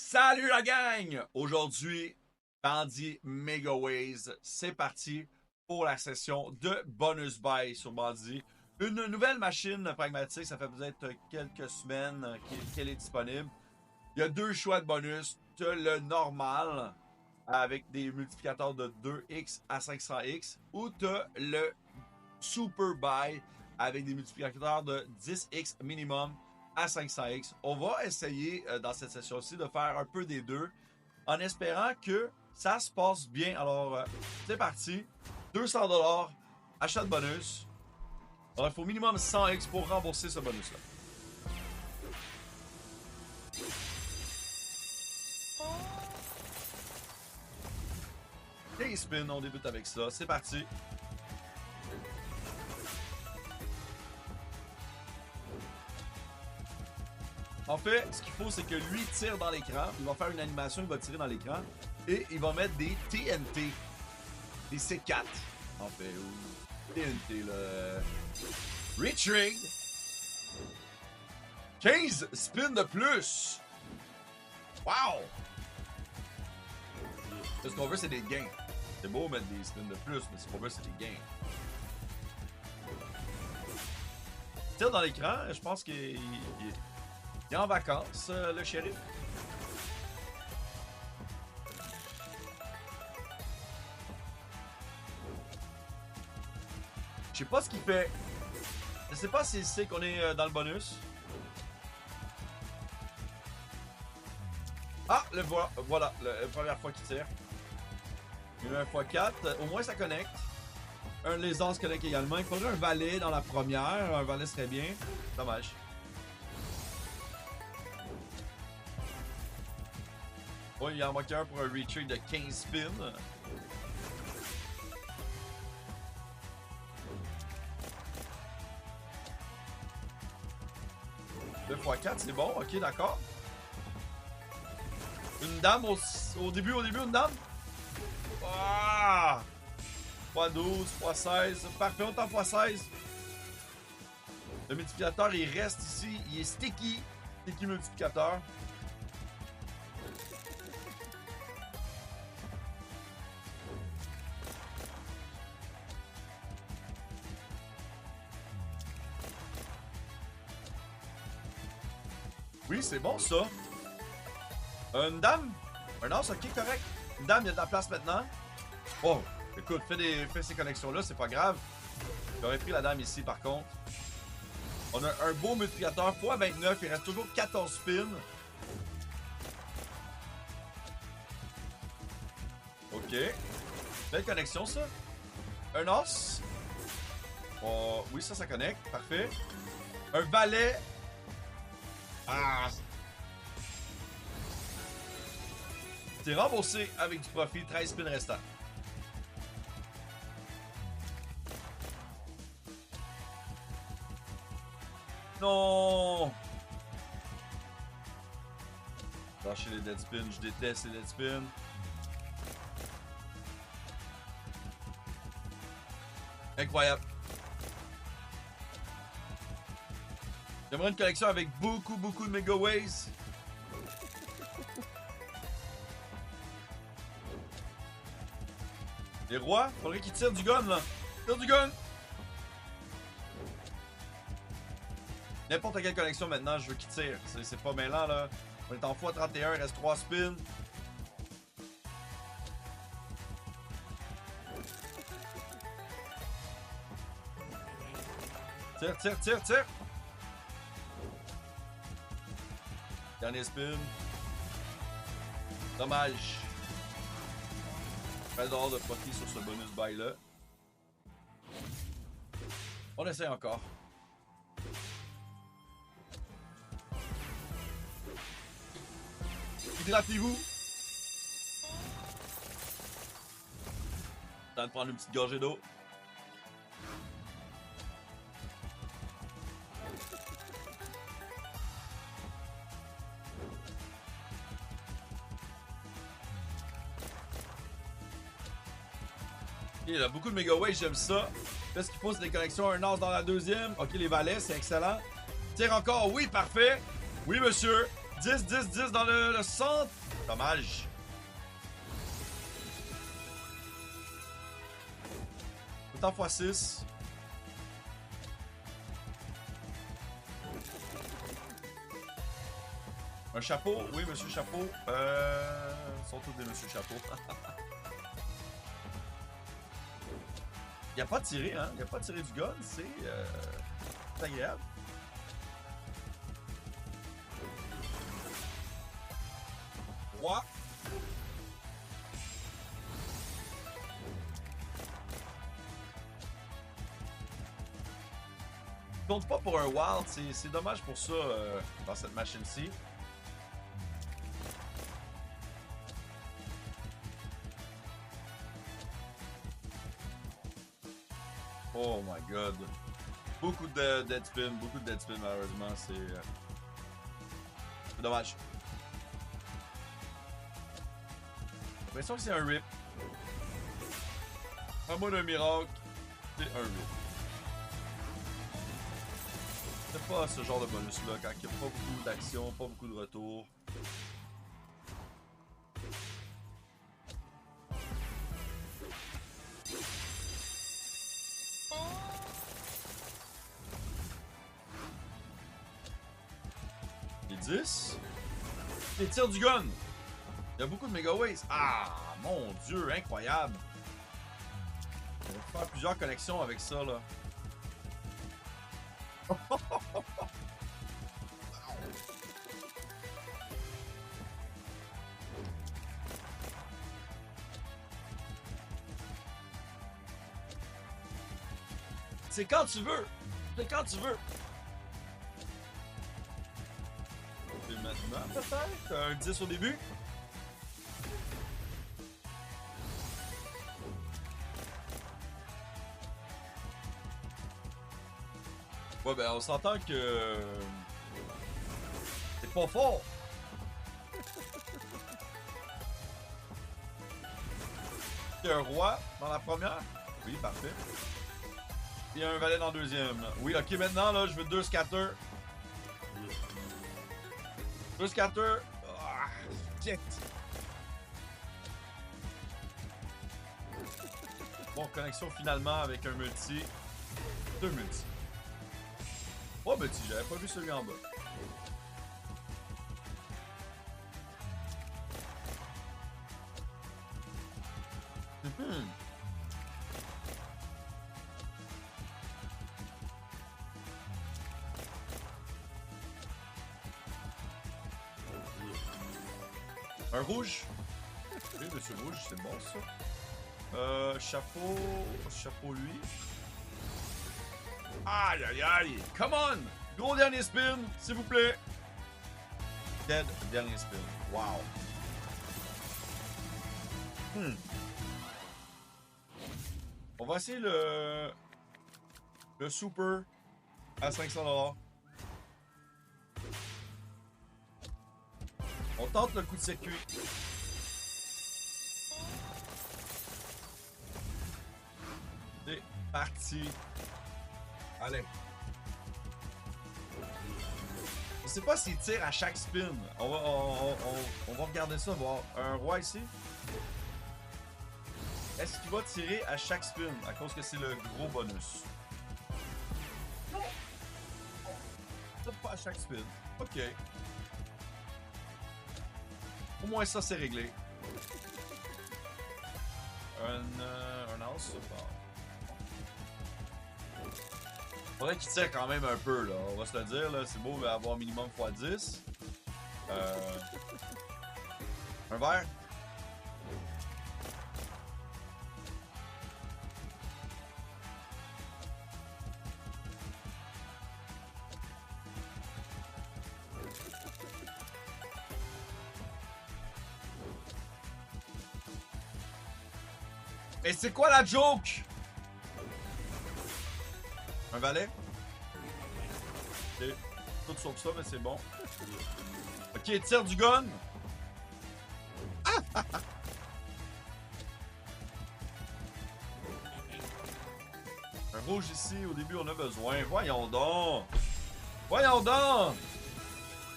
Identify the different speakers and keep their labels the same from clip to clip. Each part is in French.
Speaker 1: Salut la gang! Aujourd'hui, Bandit Mega Ways, c'est parti pour la session de bonus buy sur Bandit. Une nouvelle machine pragmatique, ça fait peut-être quelques semaines qu'elle est disponible. Il y a deux choix de bonus. Tu as le normal avec des multiplicateurs de 2x à 500x ou tu as le super buy avec des multiplicateurs de 10x minimum à 500x. On va essayer dans cette session-ci de faire un peu des deux en espérant que ça se passe bien. Alors, c'est parti. 200$, achat de bonus. Alors, il faut minimum 100x pour rembourser ce bonus-là. Et spin, on débute avec ça. C'est parti. En fait, ce qu'il faut, c'est que lui tire dans l'écran. Il va faire une animation, il va tirer dans l'écran. Et il va mettre des TNT. Des C4. En fait, ou TNT, là. Retrig. 15 spins de plus. Wow! Ce qu'on veut, c'est des gains. C'est beau mettre des spins de plus, mais ce qu'on veut, c'est des gains. Il tire dans l'écran. Je pense qu'il est en vacances, le shérif. Je sais pas ce qu'il fait. Je sais pas s'il sait qu'on est dans le bonus. Ah, le voilà, la première fois qu'il tire. Il y a un x4. Au moins, ça connecte. Un lézard se connecte également. Il faudrait un valet dans la première. Un valet serait bien. Dommage. Oh, il en manque un pour un retreat de 15 spins. Le x4, c'est bon. Ok, d'accord. Une dame au début, une dame. Ah! x12, x16. Parfait, on est en x16. Le multiplicateur, il reste ici. Il est sticky. Sticky multiplicateur. Oui, c'est bon ça. Une dame? Un as, ok, correct. Une dame, il y a de la place maintenant. Oh, écoute, fais ces connexions-là, c'est pas grave. J'aurais pris la dame ici par contre. On a un beau multiplicateur x29, il reste toujours 14 spins. Ok. Belle connexion ça. Un os. Oh, oui, ça connecte, parfait. Un valet. Ah! T'es remboursé avec du profit, 13 spins restants. Non! Lâcher les dead spins, je déteste les dead spins. Incroyable. J'aimerais une collection avec beaucoup de Mega Ways. Les rois, faudrait qu'ils tirent du gun là. Tire du gun. N'importe quelle collection maintenant, je veux qu'ils tirent. C'est pas mêlant là. On est en x31, il reste 3 spins. Tire. Dernier spin. Dommage. 13$ de profit sur ce bonus buy là. On essaie encore. Hydratez-vous. Temps de prendre une petite gorgée d'eau. Il y a beaucoup de Mega Ways, j'aime ça. Là, ce qu'il faut, c'est des connexions. Un as dans la deuxième. Ok, les valets, c'est excellent. Tire encore. Oui, parfait. Oui, monsieur. 10, 10, 10 dans le centre. Dommage. Autant x6. Un chapeau? Oui, monsieur Chapeau. Ils sont tous des monsieur Chapeau. Il a pas tiré, hein? Il a pas tiré du gun. C'est agréable. Roi. Je compte pas pour un wild. C'est dommage pour ça dans cette machine-ci. Oh my god. Beaucoup de dead spin, malheureusement, c'est dommage. J'ai l'impression que c'est un rip. À moins d'un miracle, c'est un rip. C'est pas ce genre de bonus-là, quand il n'y a pas beaucoup d'action, pas beaucoup de retour. Les tirs du gun. Il y a beaucoup de Mega Ways. Ah, mon Dieu, incroyable. On va faire plusieurs connexions avec ça, là. C'est quand tu veux. C'est quand tu veux. Maintenant, peut-être? Un 10 au début? Ouais, ben, on s'entend que... C'est pas fort! Il y a un roi dans la première? Oui, parfait. Il y a un valet dans la deuxième. Oui, ok, maintenant, là, je veux 2 scatters. 2 scatters. Ah, shit. Bon, connexion finalement avec un multi. 2 multi. Oh, multi, j'avais pas vu celui en bas. Un rouge. Oui, monsieur rouge, c'est bon ça. Chapeau lui. Aïe aïe aïe. Come on. Gros dernier spin, s'il vous plaît. Dead, dernier spin. Wow. On va essayer le super à 500$. On tente le coup de circuit. C'est parti. Allez. Je sais pas s'il tire à chaque spin. On va regarder ça, voir. Un roi ici. Est-ce qu'il va tirer à chaque spin à cause que c'est le gros bonus? Non. Pas à chaque spin. Ok. Au moins ça c'est réglé. Un as, bon. Faudrait qu'il tire quand même un peu là, on va se le dire là, c'est beau avoir minimum x10. Un vert. Mais c'est quoi la joke? Un valet? Ok. Tout sauf ça, mais c'est bon. Ok, tire du gun. Ah! Un rouge ici, au début on a besoin. Voyons donc! Voyons donc!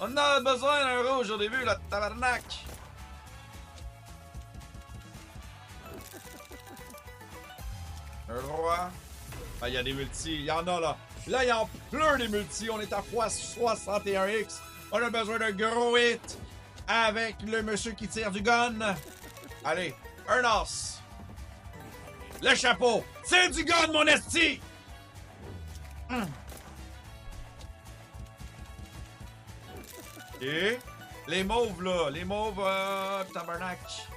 Speaker 1: On en a besoin d'un rouge au début, là, tabarnak! Un roi. Ah, il y a des multis. Il y en a, là. Là, il y en pleut des multis. On est à x61X. On a besoin d'un gros hit avec le monsieur qui tire du gun. Allez, un os. Le chapeau. C'est du gun, mon esti! Et les mauves, là. Les mauves, tabarnak.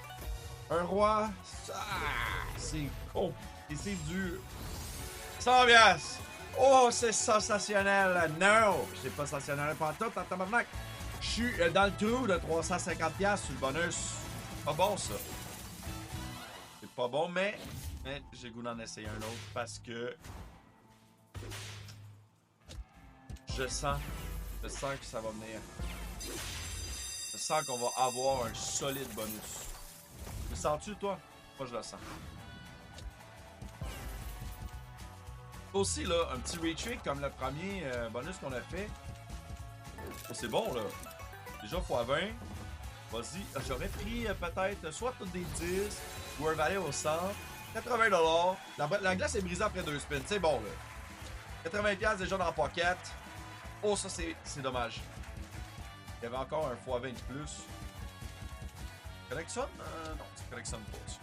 Speaker 1: Un roi. Ah, c'est con. Et c'est dur. 100 piastres. Oh, c'est sensationnel. Non, c'est pas sensationnel pantoute, en tabarnak. Je suis dans le trou de 350 piastres sur le bonus. Pas bon, ça. C'est pas bon, mais j'ai le goût d'en essayer un autre parce que je sens que ça va venir. Je sens qu'on va avoir un solide bonus. Le sens-tu, toi? Moi, je le sens. Aussi, là, un petit retreat comme le premier bonus qu'on a fait. Oh, c'est bon, là. Déjà, x20. Vas-y. J'aurais pris peut-être soit toutes des 10 ou un valet au centre. 80$. La glace est brisée après 2 spins. C'est bon, là. 80$ déjà dans la pocket. Oh, ça, c'est dommage. Il y avait encore un x20 de plus. Collectionne? Non, ça collectionne pas. Ça.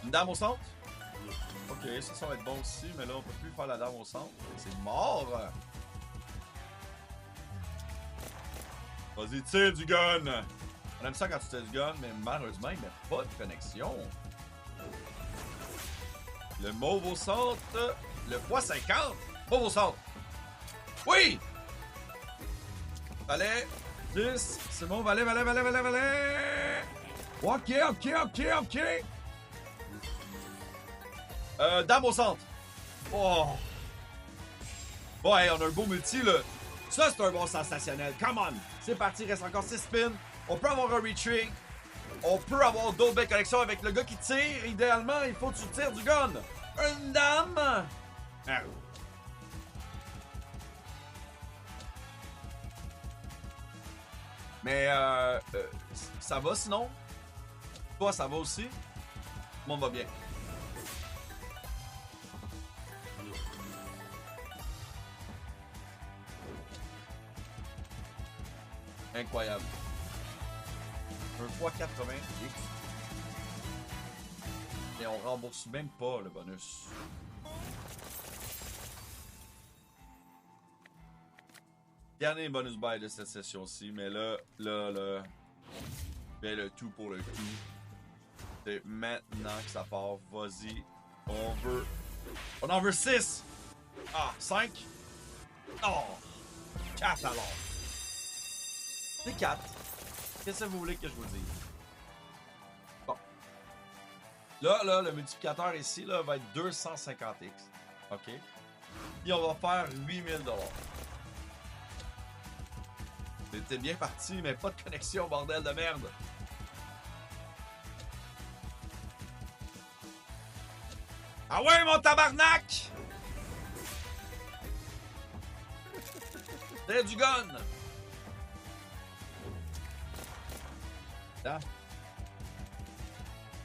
Speaker 1: Une dame au centre? Ok, ça va être bon aussi, mais là, on peut plus faire la dame au centre. C'est mort! Vas-y, tire du gun! On aime ça quand tu tires du gun, mais malheureusement, il met pas de connexion. Le mauve au centre. Le x50. Mauve au centre. Oui! Valet. 10. C'est bon, valet. Ok. Dame au centre. Oh! Bon, hey, on a un beau multi, là. Ça, c'est un bon sensationnel. Come on! C'est parti, il reste encore 6 spins. On peut avoir un retreat. On peut avoir d'autres belles collections avec le gars qui tire. Idéalement, il faut que tu tires du gun. Une dame! Ah. Mais, ça va sinon? Toi, ça va aussi? Tout le monde va bien. Incroyable. Un x80. Et on rembourse même pas le bonus. Dernier bonus buy de cette session-ci, mais là, fait le tout pour le tout. C'est maintenant que ça part. Vas-y. On en veut 6! Ah, 5? Oh! 4 alors. C'est 4. Qu'est-ce que vous voulez que je vous dise? Bon. Là, le multiplicateur ici là, va être 250x. OK? Et on va faire 8000$. C'était bien parti, mais pas de connexion, bordel de merde. Ah ouais, mon tabarnak! C'est du gun! Là.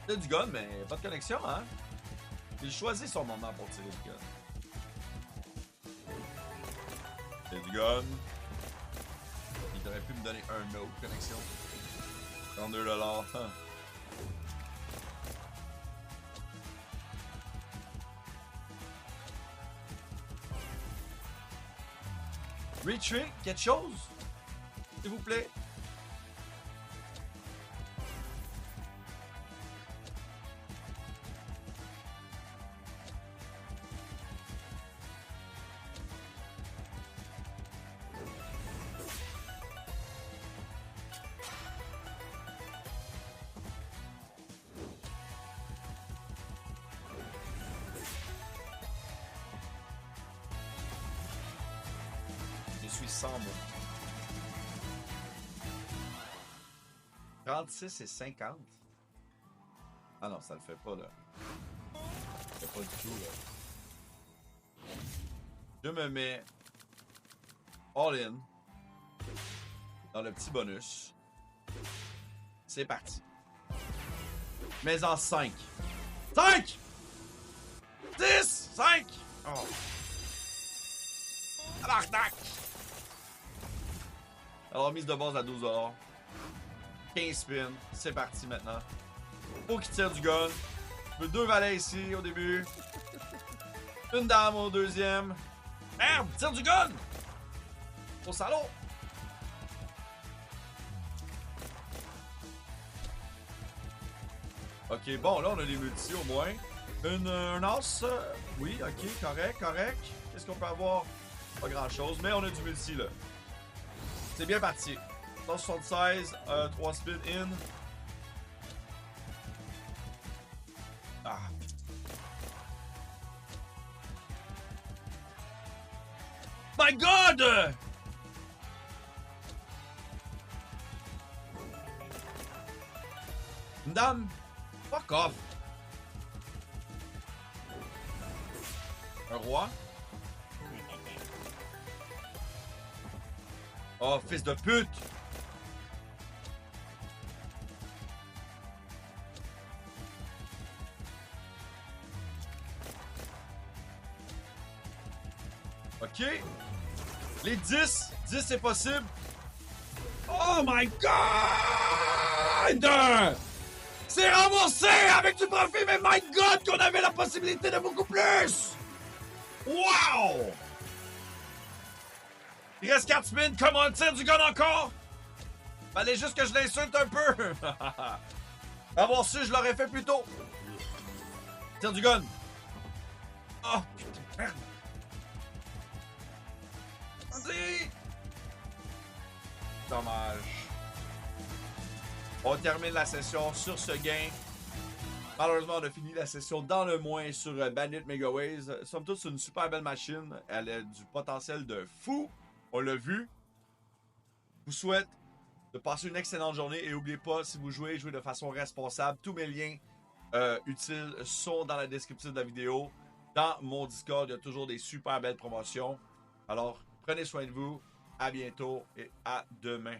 Speaker 1: C'est du gun, mais pas de connexion, hein? Il choisit son moment pour tirer du gun. C'est du gun. Il aurait pu me donner un autre connexion. 32$. Retreat, quelque chose? S'il vous plaît. Je suis 100 mots. 36 et 50. Ah non, ça le fait pas, là. Ça le fait pas du tout, là. Je me mets all in dans le petit bonus. C'est parti. Mais en 5. 5! 10! 5! Oh. Tabarnak! Alors, mise de base à 12$. 15 spins. C'est parti maintenant. Faut qu'il tire du gun. Je veux 2 valets ici au début. Une dame au deuxième. Merde! Tire du gun! Au salaud! Ok, bon, là, on a les multis au moins. Un as? Oui, ok, correct. Qu'est-ce qu'on peut avoir? Pas grand-chose, mais on a du multi, là. C'est bien parti. 176, 3 spins in. Ah. My God! Une dame? Fuck off! Un roi? Oh, fils de pute! Ok. Les 10. 10, c'est possible. Oh my God! C'est remboursé avec du profit, mais my God, qu'on avait la possibilité de beaucoup plus! Wow! Il reste 4 spins. Comment on tire du gun encore? Fallait juste que je l'insulte un peu. Avoir su, je l'aurais fait plus tôt. Tire du gun. Oh, putain, merde. Vas-y. Dommage. On termine la session sur ce gain. Malheureusement, on a fini la session dans le moins sur Bandit Megaways. Somme toute, c'est une super belle machine. Elle a du potentiel de fou. On l'a vu. Je vous souhaite de passer une excellente journée. Et n'oubliez pas, si vous jouez de façon responsable. Tous mes liens utiles sont dans la description de la vidéo. Dans mon Discord, il y a toujours des super belles promotions. Alors, prenez soin de vous. À bientôt et à demain.